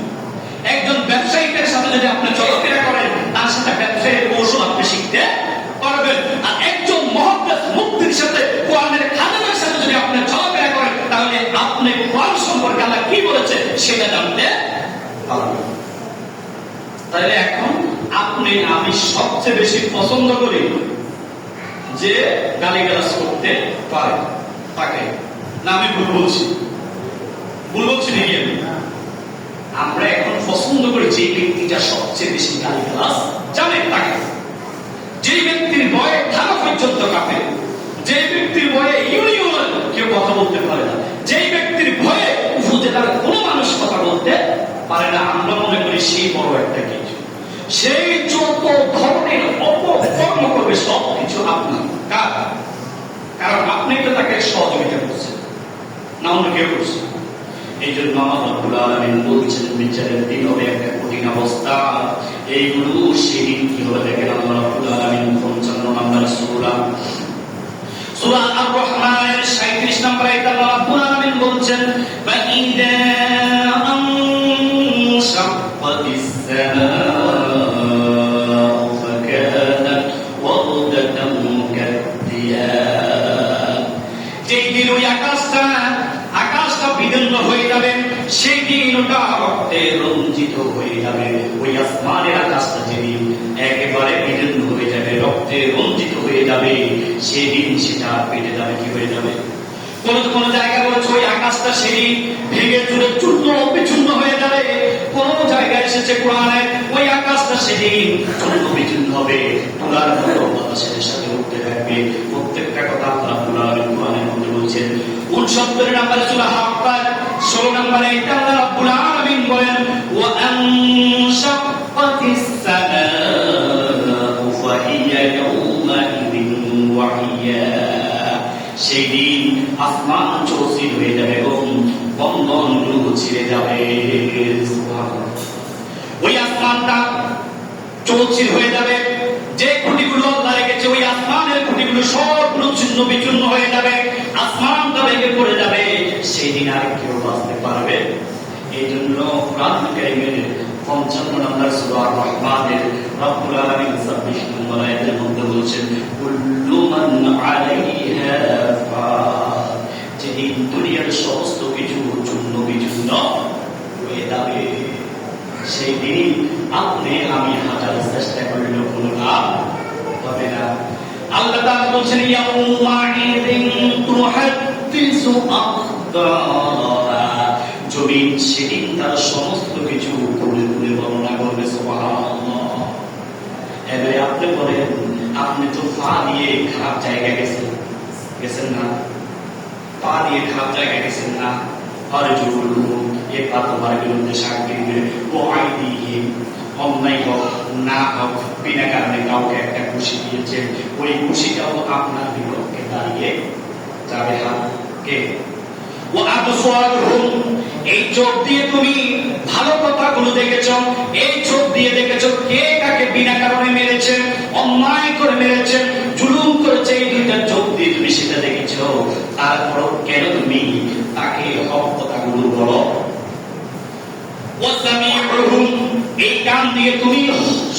একজন ব্যবসায়ীদের সাথে যদি আপনি চলাফেরা করেন, তার সাথে ব্যবসায়ীর কৌশল আপনি শিখতে পারবেন। আর একজন মুহাদ্দিস মুফতির সাথে কোরআনের খাদেমের সাথে যদি আপনি চলাফেরা করেন, তাহলে আপনি কোরআন সম্পর্কে আল্লাহ কি বলেছে সেটা জানতে পারবেন। তাহলে এখন আপনি আমি সবচেয়ে বেশি পছন্দ করি যে গালিগালাজ করতে পারে তাকে, না আমি ভুল বলছি? ভুল বলছি নাকি? আমরা এখন পছন্দ করি যে ব্যক্তিটা সবচেয়ে বেশি গালিগালাজ জানে তাকে, যে ব্যক্তির ভয়ে থানা পর্যন্ত কাঁপে, যে ব্যক্তির ভয়ে ইউনিয়ন কেউ কথা বলতে পারে না, যে ব্যক্তির ভয়ে উপজেলার কোনো মানুষ কথা বলতে পারে না, আমরা মনে করি সেই বড় একটা কিছু। সেই যত ধরনের অপকর্ম করবে সবকিছু আপনার, কারণ আপনি তো তাকে সহযোগিতা করছেন না, অন্য কেউ করছে। এই জন্য আমার রব্বুল আলামিন বলছেন বিচারের দিন হবে একটা কঠিন অবস্থা। এইগুলো সেদিন কি হবে দেখেন, আল্লাহ রব্বুল আলামিন 55 নম্বর সূরা আর রহমানের 37 নম্বর আয়াতে আল্লাহ রব্বুল আলামিন বলছেন ফাইদা আনশাqqাতিস সামাa'ু ফাকানাত ওয়ারদাতান কাদ্দিয়াব। যেই দিন ওই আকাশটা বিদীর্ণ হয়ে যাবে, সেই দিন ওটা রক্তে রঞ্জিত হয়ে যাবে। ওই আসমানের আকাশটা যেদিন একেবারে বিদীর্ণ হয়ে যাবে, রক্তে রঞ্জিত হয়ে যাবে, সেদিন সেটা পেটে যাবে, কি হয়ে যাবে? কোন জায়গায় বলেছে ওই আকাশটা সেদিন ভেঙে চুরে চূর্ণ বিচূর্ণ হয়ে যাবে। কোন জায়গায় এসেছে কোরআনে ওই আকাশটা সেদিন চূর্ণ বিচূর্ণ হবে, তোলার মতো বাতাসের সাথে উঠতে থাকবে। প্রত্যেকটা কথা আল্লাহ রাব্বুল কোরআনের মধ্যে বলছেন। 69 নম্বরে সূরা হাক্কার 16 নম্বরে আল্লাহ রাব্বুল আলামিন বলেন ওয়া আনশাqqাতিস সামাa'ু ফাহিয়া ইয়াওমাইদিন ওয়াহিয়া। সেই দিন আসমান চৌচির হয়ে যাবে এবং বন্ধনগুলো ছিঁড়ে যাবে। ওই আসমানটা চৌচির হয়ে যাবে, যে খুঁটিগুলো আল্লাহ রেখেছে ওই আসমানের খুঁটিগুলো সবগুলো ছিন্ন বিচূর্ণ হয়ে যাবে, আসমানটা ভেঙে পড়ে যাবে। সেই দিন আর কেউ বাঁচতে পারবে? এই জন্য কোরআন কারীমের 55 নম্বর সূরা আর রহমানের রব্বুল আলামিন 26 নম্বর আয়াতের মধ্যে বলছেন কুল্লু মান আলাইহা ফান। যেদিন দুনিয়ার সমস্ত কিছু চূর্ণ বিচূর্ণ হয়ে যাবে, সেই দিন আপনি আমি হাজার চেষ্টা করলেও কোনো লাভ হবে না। আল্লাহ তাআলা বলছেন ইয়াউমাইদিন তুহাদ্দিসু আখবারাহা। জমিন সেদিন তার সমস্ত কিছু খুলে খুলে বর্ণনা করবে। সুবহানাল্লাহ। এবারে আপনি বলেন, আপনি তো পা দিয়ে খারাপ জায়গায় গেছেন না? পা দিয়ে খারাপ জায়গায় গেছেন না? আর জরুরু এ পা তোমার বিরুদ্ধে সাক্ষী দিবে। ও আইদিহি, অন্যায় হোক না হোক, বিনা কারণে কাউকে একটা খুশি দিয়েছে, ওই খুশিটাও আপনার বিপক্ষে দাঁড়িয়ে যাবে। হাতকে ও আবসারহুম, এই চোখ দিয়ে তুমি ভালো কথাগুলো দেখেছো, এই চোখ দিয়ে দেখেছো কে কাকে বিনা কারণে মেরেছে, অন্যায় করে মেরেছে, জুলুম করেছে, এই দুইটা চোখ দিয়ে তুমি সেটা দেখেছো। তারপরও কেন তুমি তাকে হক কথাগুলো বলো? ও সামিউহুম, এই কান দিয়ে তুমি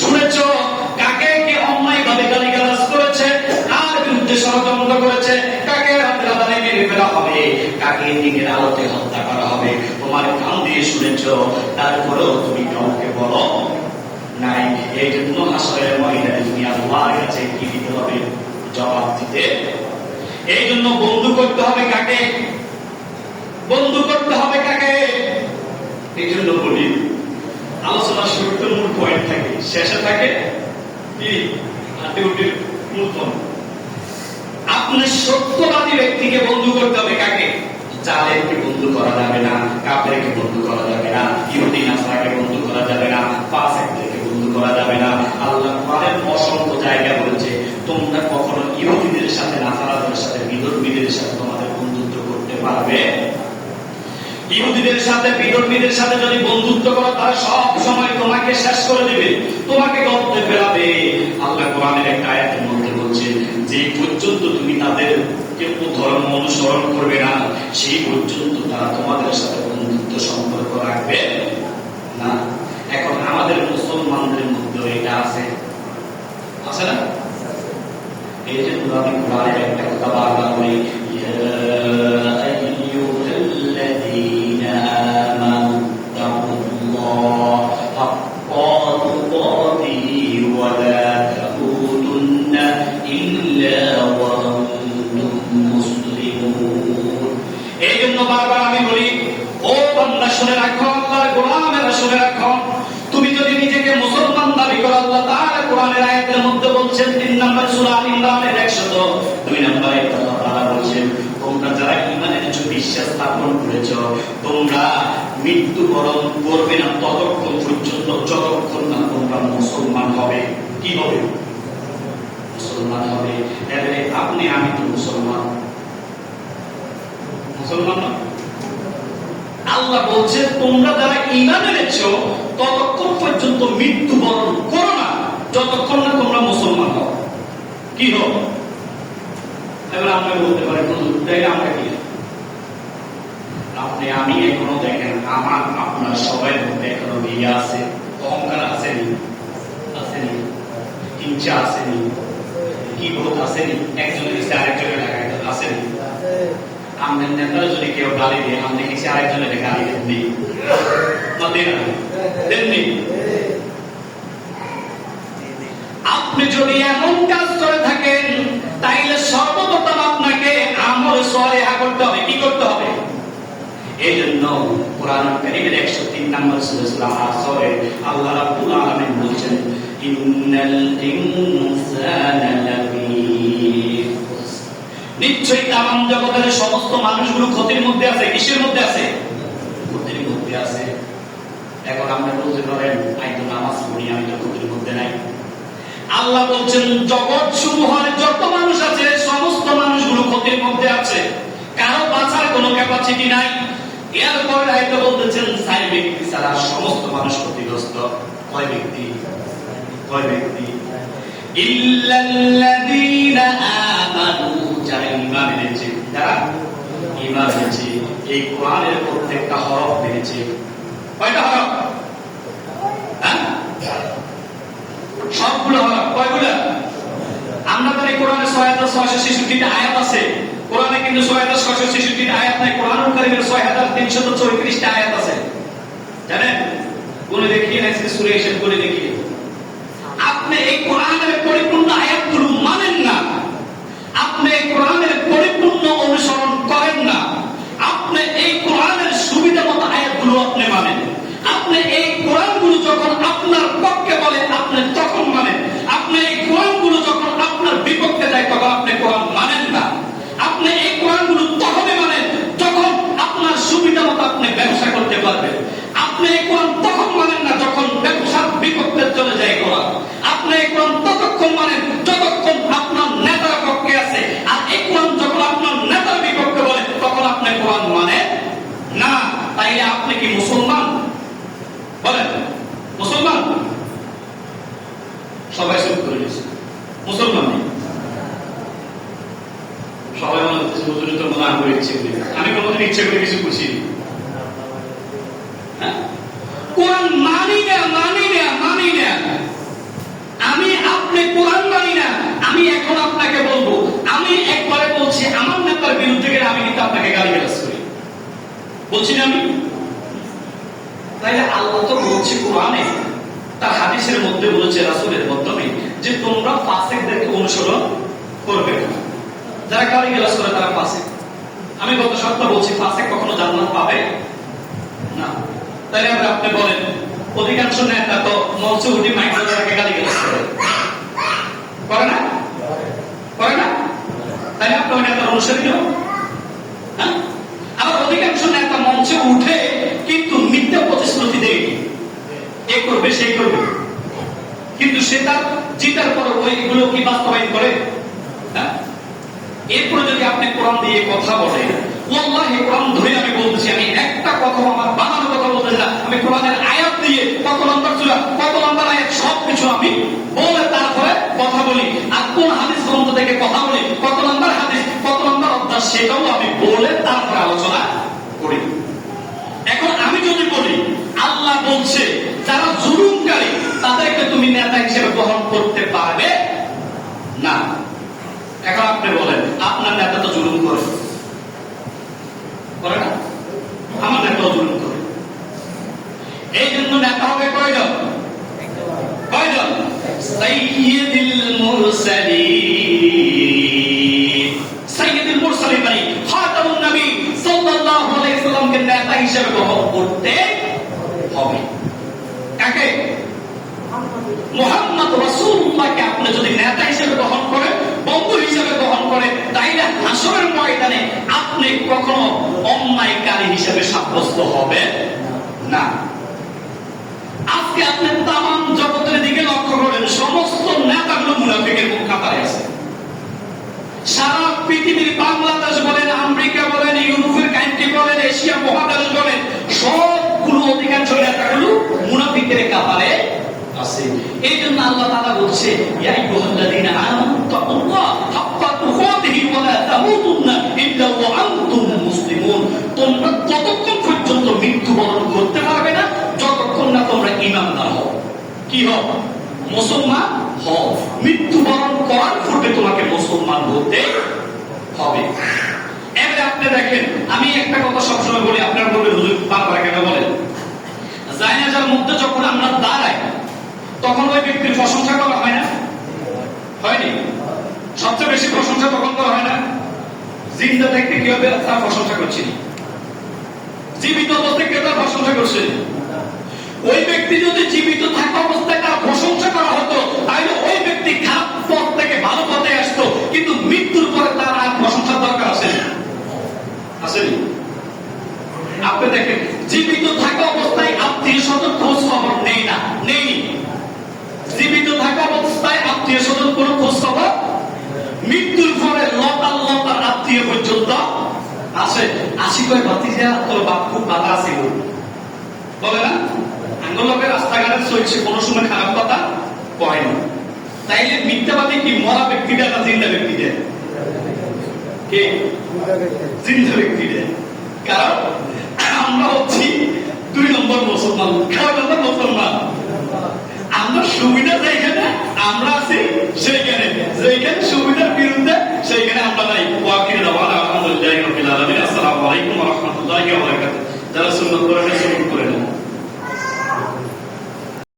শুনেছো কাকে কাকে দিনের আলোতে হত্যা করা হবে তোমার কান দিয়ে শুনেছ, তারপরেও তুমি কাউকে বলো নাই। এই জন্য হাসরের ময়দানে তুমি আল্লাহর কাছে কি দিতে হবে? জবাব দিতে। এই জন্য বন্ধু করতে হবে কাকে? বন্ধু করতে হবে কাকে? এই জন্য বলি আলোচনার শুরুতে মূল পয়েন্ট থাকে, শেষে থাকে কি আত্মীয়টির মূল পয়েন্ট। আপনার সত্যবাদী ব্যক্তিকে বন্ধু করতে হবে কাকে? জালেমকে বন্ধু করা যাবে না, কাফেরকে বন্ধু করা যাবে না, ইহুদি নাসারাকে বন্ধু করা যাবে না, ফাসিকদেরকে বন্ধু করা যাবে না। আল্লাহ কোরআনের অসংখ্য জায়গা বলেছে তোমরা কখনো ইহুদিদের সাথে নাসারাদের সাথে বিধর্মীদের সাথে তোমাদের বন্ধুত্ব করতে পারবে। ইহুদিদের সাথে বিধর্মীদের সাথে যদি বন্ধুত্ব করো তারা সব সময় তোমাকে শেষ করে দিবে, তোমাকে গর্তে ফেরাবে। আল্লাহ কোরআনের একটা আয়াতের মধ্যে বলছে যে পর্যন্ত তুমি তাদের ধর্ম অনুসরণ করবে না সেই পর্যন্ত তারা তোমাদের সাথে বন্ধুত্ব সম্পর্ক রাখবে না। এখন আমাদের মুসলমানদের মধ্যে এটা আছে, আছে না? এই জন্য আমি কোরআনের একটা কথা বারবার বলি, এই জন্য বারবার আমি বলি ও বান্দা শুনে রাখো, আল্লাহর গোলামেরা শুনে রাখো, তুমি যদি নিজেকে মুসলমান দাবি করো আল্লাহ তাআলা কোরআনের আয়াতের মধ্যে বলছেন ৩ নম্বর সূরা আল ইমরানের ১০২ নম্বর আয়াতে আল্লাহ তাআলা বলছেন তোমরা যারা ঈমানের বিশ্বাস স্থাপন করেছো তোমরা মৃত্যুবরণ করবে না ততক্ষণ পর্যন্ত যতক্ষণ না তোমরা মুসলমান হবে। কি হবে? মুসলমান হবে। এবারে আপনি আমি তো মুসলমান, মুসলমান না? আল্লাহ বলছে তোমরা যারা ঈমান এনেছো ততক্ষণ পর্যন্ত মৃত্যুবরণ করো না যতক্ষণ না তোমরা মুসলমান হও। কি হবে? এবার আমরা বলতে পারি তাইলে আমরা কি? আপনি আমি এখনো দেখেন আমার আপনার সবাই মধ্যে এখনো ইয়ে আছে, অহংকার আসেনি, আসেনি, হিংসা আসেনি, কি বোধ আসেনি, একজনের কাছে আরেকজনের লাগাইতে আসেনি। আমাদের নেতারা যদি কেউ গালি দিয়ে আপনি কিছু আরেকজনের গালি দেননি, দেননি। আপনি যদি এমন কাজ করে থাকেন তাইলে সর্বপ্রথম আপনাকে আমল সলিহা করতে হবে। কি করতে হবে? এই জন্য কোরআন কারীমের ১০৩ নম্বর সূরা আসরে আল্লাহ রাব্বুল আলামিন বলেছেন ইন্নাল ইনসানা লাফী খুসর, নিশ্চয়ই তামাম জগতের সমস্ত মানুষগুলো ক্ষতির মধ্যে আছে। কিসের মধ্যে আছে? ক্ষতির মধ্যে আছে। এখন আপনি বলতে পারেন আমি তো নামাজ পড়ি, আমি তো ক্ষতির মধ্যে নাই। আল্লাহ বলছেন জগৎ সমূহের যত মানুষ আছে সমস্ত মানুষগুলো ক্ষতির মধ্যে আছে, কারো বাঁচার কোনো ক্যাপাসিটি নাই। এরপর আয়াতে বলতেছেন ৪ ব্যক্তি ছাড়া সমস্ত মানুষ ক্ষতিগ্রস্ত। কয় ব্যক্তি? কয় ব্যক্তি? ইল্লাল্লাযীনা আমানু, যারা ঈমান এনেছে। যারা ঈমান এনেছে, এই কোরআনের প্রত্যেকটা হরফ মেনেছে। কয়টা হরফ? হ্যাঁ, সবগুলো হরফ। কয়গুলো? আমরা জানি কোরআনে ৬৬৬টা আয়াত আছে, কোরআনে কিন্তু ৬৬৬টা আয়াত নাই। কোরআনুল কারীমের ৬৩৩৪টা আয়াত আছে, জানেন? গুনে দেখিয়ে আজকে সূরা হিসাব করে দেখিয়ে। আপনি এই কোরআনের পরিপূর্ণ আয়াতগুলো মানেন না, আপনি এই কোরআনের পরিপূর্ণ অনুসরণ করেন না, আপনি এই কোরআনের সুবিধা মতো আয়াতগুলো আপনি মানেন। আপনি এই কোরআনগুলো যখন আপনার পক্ষে বলে আপনি তখন মানেন, আপনি এই কোরআনগুলো যখন আপনার বিপক্ষে যায় তখন আপনি কোরআন মানেন না। আপনি এই কোরআনগুলো তখনই মানেন যখন আপনার সুবিধা মতো আপনি ব্যবসা করতে পারবেন। আপনি এই কোরআন তখন মানেন না যখন ব্যবসার বিপক্ষে চলে যায় কোরআন। আপনি এই কোরআন ততক্ষণ মানেন যতক্ষণ আপনার নেতার পক্ষে আছে, আর এই কোরআন যখন আপনার নেতার বিপক্ষে বলে তখন আপনি কোরআন মানেন না। তাইলে আপনি কি মুসলমান? বলেন, মুসলমান? সবাই শুরু করে দিয়েছে মুসলমান নেই। সবাই মনে হচ্ছে হুজুরের তো মনে করে ইচ্ছে করে, আমি কোনোদিন ইচ্ছে করে কিছু করছি। কোরআন মানি না, মানি না, মানি না। আমি আপনি কোরআন মানি না। আমি এখন আপনাকে বলবো, আমি একবারে বলছি আমার নেতার বিরুদ্ধে গেলে আমি কিন্তু আপনাকে গালি বলছি না আমি? তাইলে আল্লাহ তো বলছে কোরআনে, তার হাদিসের মধ্যে বলেছে রাসূলের মাধ্যমে যে তোমরা ফাসিকদেরকে অনুসরণ করবে না। যারা গালিগালাজ করে তারা ফাসিক। আমি গত সপ্তাহে বলছি ফাসিক কখনো জান্নাত পাবে না। তাইলে আপনি বলেন অধিকাংশ নেতা তো মঞ্চে উঠে মাইক্রোফোনকে গালিগালাজ করে না? করে না? তাইলে আপনি ওই নেতার অনুসারী? হ্যাঁ, আবার অধিকাংশ নেতা মঞ্চে উঠে কিন্তু মিথ্যা প্রতিশ্রুতি দেয়নি, এ করবে সে করবে, কিন্তু সে তার জিতার পর ওইগুলো কি বাস্তবায়ন করে? হ্যাঁ, এরপরে যদি আপনি কোরআন দিয়ে কথা বলেন, ওয়াল্লাহি কোরআন ধরে আমি বলতেছি, আমি একটা কথা আমার বানানো কথা বলতেছি না, আমি কোরআনের আয়াত দিয়ে কত নম্বর সূরা কত নম্বর আয়াত সবকিছু আমি বলে তারপরে কথা বলি, আর কোন হাদিস গ্রন্থ থেকে কথা বলি, কত নম্বর হাদিস কত নম্বর অধ্যায় সেটাও আমি বলে তারপরে আলোচনা করি। এখন আমি যদি বলি আল্লাহ বলছে যারা জুলুমকারী তাদেরকে তুমি নেতা হিসেবে গ্রহণ করতে পারবে না। এখন আপনি বলেন আপনার নেতা তো জুলুম করে না? আমার নেতাও জুলুম করে। এই জন্য নেতা হবে কয়জন? কয়জন? সাইয়্যিদুল মুরসালিন। সাইয়্যিদুল মুরসালিন মানে খাতামুন নবী সাল্লাল্লাহু আলাইহি সাল্লামকে নেতা হিসেবে গ্রহণ করতে হবে। কাকে? মুহাম্মদ রাসূলুল্লাহকে আপনি যদি নেতা হিসেবে গ্রহণ করেন, বন্ধু হিসেবে গ্রহণ করেন, তাইলে হাসরের ময়দানে আপনি কখনো অন্যায়কারী হিসেবে সাব্যস্ত হবেন না। আজকে আপনি তামাম জগতের দিকে লক্ষ্য করেন, সমস্ত নেতাগুলো মুনাফিকের কাতারে আছে। সারা পৃথিবীর বাংলাদেশ বলেন, আমেরিকা বলেন, ইউরোপের কান্ট্রি বলেন, এশিয়া মহাদেশ বলেন, সবগুলো অধিকাংশ নেতাগুলো মুনাফিকের কাতারে আছে। এই জন্য আল্লাহ তাআলা বলছে ইয়া আইয়ুহাল্লাযীনা আমানু তাকুল্লাহ হাক্কা তুকাতিহি ওয়া লা তামুতুন্না ইল্লা ওয়া আনতুম মুসলিমুন। তোমরা ততক্ষণ পর্যন্ত মৃত্যুবরণ করতে পারবে না যতক্ষণ না তোমরা ঈমানদার হও। কি হও? মুসলমান হও। মৃত্যুবরণ করার পূর্বে তোমাকে মুসলমান হতে হবে। এবারে আপনি দেখেন, আমি একটা কথা সবসময় বলি, আপনার বলবেন হুজুর বারবার কেন বলেন? জানাজার মধ্যে যখন আমরা দাঁড়াই তখন ওই ব্যক্তির প্রশংসা করা হয় না? হয়নি? সবচেয়ে বেশি প্রশংসা তখন করা হয় না? জিন্দা থাকতে কি হবে তার প্রশংসা করছি, জীবিত অবস্থায় কেউ তার প্রশংসা করছে। ওই ব্যক্তি যদি জীবিত থাকা অবস্থায় তার প্রশংসা করা হতো তাহলে ওই ব্যক্তি খারাপ পথ থেকে ভালো পথে আসতো, কিন্তু মৃত্যুর পরে তার আর প্রশংসার দরকার আসেনি। আসেনি? আপনি দেখেন, জীবিত থাকা অবস্থায় আত্মীয় স্বজন খোঁজ খবর নেই না, নেই। জীবিত থাকা অবস্থায় আত্মীয় স্বজন কোন খোঁজ খবর, মৃত্যুর পরে লতার লতার আত্মীয় পর্যন্ত আসে। আসি কয় ভাতিজা তোর বাপ খুব বাধা ছিল বলে না? আঙ্গলকে রাস্তাঘাটে চলছে, কোনো সময় খারাপ কথা কয় না। তাইলে মিথ্যাবাদী কি মরা ব্যক্তিটা না জিন্দা ব্যক্তিটা? কে? জিন্দা ব্যক্তিটা। কারণ আমরা হচ্ছি 2 নম্বর মুসলমান। কয় নম্বর মুসলমান? আমরা সুবিধা যেখানে আমরা আছি সেইখানে, যেখানে সুবিধার বিরুদ্ধে সেইখানে আমরা নাই। ওয়াকিল দাওয়ানা আলহামদুলিল্লাহি রাব্বিল আলামিন। আসসালামু আলাইকুম ওয়া রাহমাতুল্লাহি ওয়া বারাকাতুহু। যারা সুন্নাত করেন সুন্নাত করেন।